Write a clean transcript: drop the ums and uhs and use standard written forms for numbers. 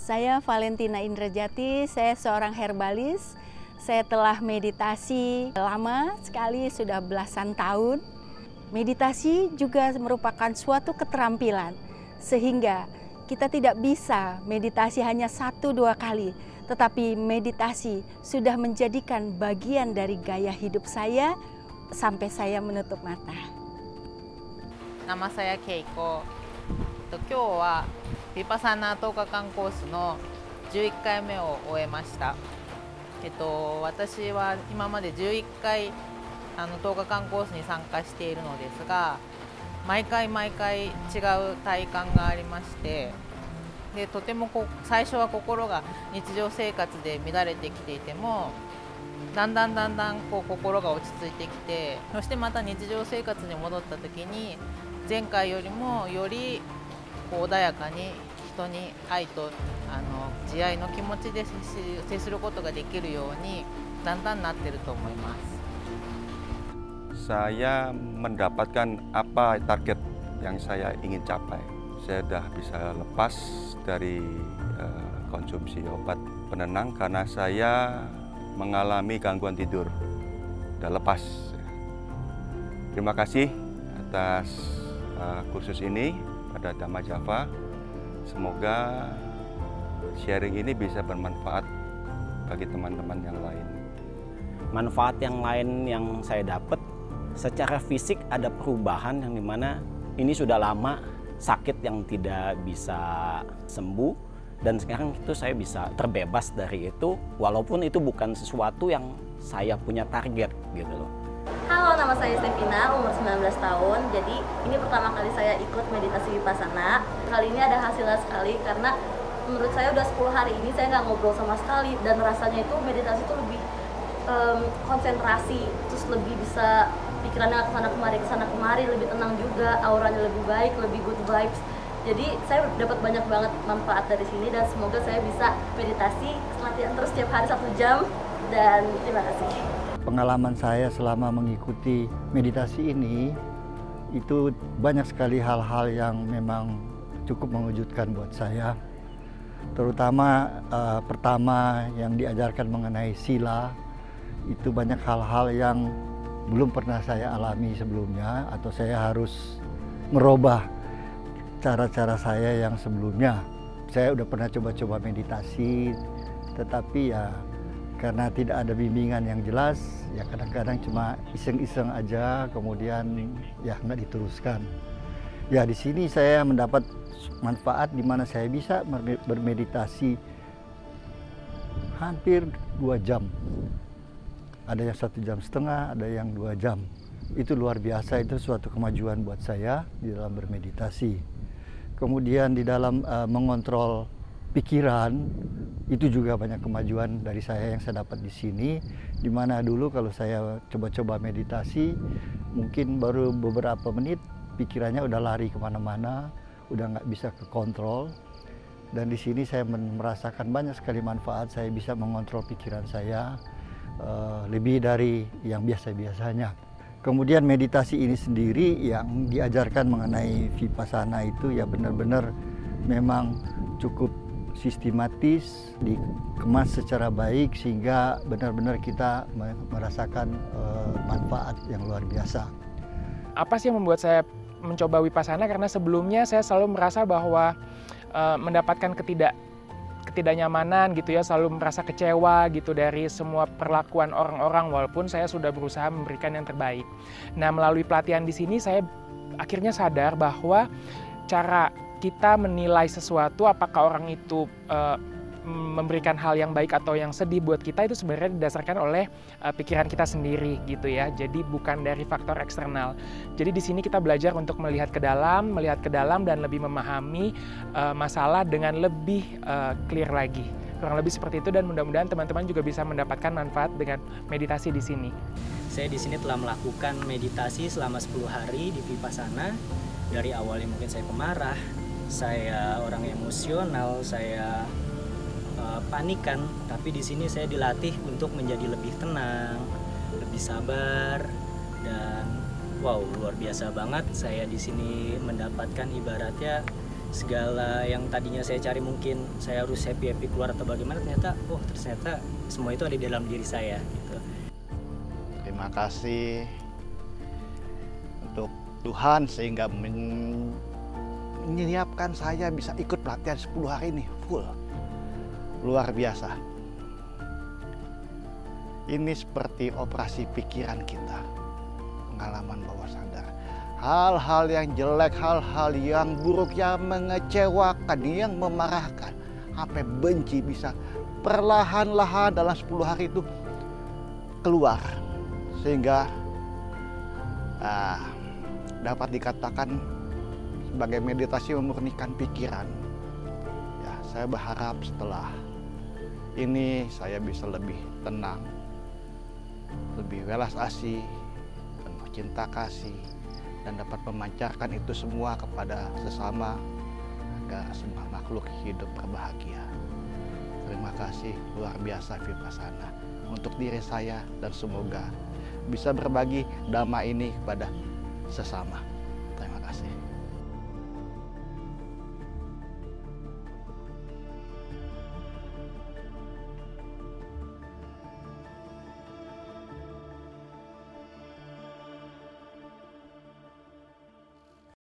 Saya Valentina Indrajati, saya seorang herbalis. Saya telah meditasi lama sekali, sudah belasan tahun. Meditasi juga merupakan suatu keterampilan, sehingga kita tidak bisa meditasi hanya 1-2 kali, tetapi meditasi sudah menjadikan bagian dari gaya hidup saya sampai saya menutup mata. Nama saya Keiko. 今日はヴィパサナ10日間コースの11回目を終えました。私は今まで11回10日間コースに参加しているのですが、毎回違う体感がありまして、でとても最初は心が日常生活で乱れてきていても、だんだん心が落ち着いてきて、そしてまた日常生活に戻った時に前回よりもより穏やかに人に愛と慈愛の気持ちで接することができるようにだんだんなってると思います。Saya mendapatkan apa target yang saya ingin capai. Saya sudah bisa lepas dari konsumsi obat penenang karena saya mengalami gangguan tidur. Sudah lepas. Terima kasih atas kursus ini pada Dhamma Java. Semoga sharing ini bisa bermanfaat bagi teman-teman yang lain. Manfaat yang lain yang saya dapat, secara fisik ada perubahan yang dimana ini sudah lama sakit yang tidak bisa sembuh, dan sekarang itu saya bisa terbebas dari itu, walaupun itu bukan sesuatu yang saya punya target gitu loh. Halo, nama saya Stevina, umur 19 tahun. Jadi ini pertama kali saya ikut meditasi Vipassana. Kali ini ada hasilnya sekali karena menurut saya udah 10 hari ini saya nggak ngobrol sama sekali, dan rasanya itu meditasi itu lebih konsentrasi, terus lebih bisa pikirannya kesana kemari, lebih tenang juga, auranya lebih baik, lebih good vibes. Jadi saya dapat banyak banget manfaat dari sini, dan semoga saya bisa meditasi latihan terus setiap hari 1 jam, dan terima kasih. Pengalaman saya selama mengikuti meditasi ini, itu banyak sekali hal-hal yang memang cukup mengejutkan buat saya. Terutama pertama yang diajarkan mengenai sila, itu banyak hal-hal yang belum pernah saya alami sebelumnya, atau saya harus merubah cara-cara saya yang sebelumnya. Saya udah pernah coba-coba meditasi, tetapi ya karena tidak ada bimbingan yang jelas, ya kadang-kadang cuma iseng-iseng aja, kemudian ya nggak diteruskan. Ya di sini saya mendapat manfaat di mana saya bisa bermeditasi hampir 2 jam. Ada yang 1,5 jam, ada yang 2 jam. Itu luar biasa, itu suatu kemajuan buat saya di dalam bermeditasi. Kemudian di dalam mengontrol pikiran, itu juga banyak kemajuan dari saya yang saya dapat di sini. Di mana dulu kalau saya coba-coba meditasi, mungkin baru beberapa menit pikirannya udah lari kemana-mana, udah nggak bisa kekontrol. Dan di sini saya merasakan banyak sekali manfaat. Saya bisa mengontrol pikiran saya lebih dari yang biasa-biasanya. Kemudian meditasi ini sendiri yang diajarkan mengenai Vipassana itu ya benar-benar memang cukup sistematis, dikemas secara baik sehingga benar-benar kita merasakan manfaat yang luar biasa. Apa sih yang membuat saya mencoba Vipassana? Karena sebelumnya saya selalu merasa bahwa mendapatkan ketidaknyamanan gitu ya, selalu merasa kecewa gitu dari semua perlakuan orang-orang, walaupun saya sudah berusaha memberikan yang terbaik. Nah, melalui pelatihan di sini saya akhirnya sadar bahwa cara kita menilai sesuatu, apakah orang itu memberikan hal yang baik atau yang sedih buat kita, itu sebenarnya didasarkan oleh pikiran kita sendiri gitu ya. Jadi bukan dari faktor eksternal. Jadi di sini kita belajar untuk melihat ke dalam dan lebih memahami masalah dengan lebih clear lagi. Kurang lebih seperti itu, dan mudah-mudahan teman-teman juga bisa mendapatkan manfaat dengan meditasi di sini. Saya di sini telah melakukan meditasi selama 10 hari di Vipassana. Dari awalnya mungkin saya pemarah, saya orang emosional, saya panikan, tapi di sini saya dilatih untuk menjadi lebih tenang, lebih sabar, dan wow, luar biasa banget. Saya di sini mendapatkan ibaratnya segala yang tadinya saya cari mungkin saya harus happy keluar atau bagaimana, ternyata semua itu ada di dalam diri saya gitu. Terima kasih untuk Tuhan sehingga menyiapkan saya bisa ikut pelatihan 10 hari ini full. Luar biasa. Ini seperti operasi pikiran kita. Pengalaman bawah sadar. Hal-hal yang jelek, hal-hal yang buruk, yang mengecewakan, yang memarahkan, sampai benci bisa perlahan-lahan dalam 10 hari itu keluar. Sehingga dapat dikatakan sebagai meditasi memurnikan pikiran. Ya, saya berharap setelah ini saya bisa lebih tenang, lebih welas asih, penuh cinta kasih, dan dapat memancarkan itu semua kepada sesama agar semua makhluk hidup berbahagia. Terima kasih luar biasa Vipassana untuk diri saya, dan semoga bisa berbagi dhamma ini kepada sesama.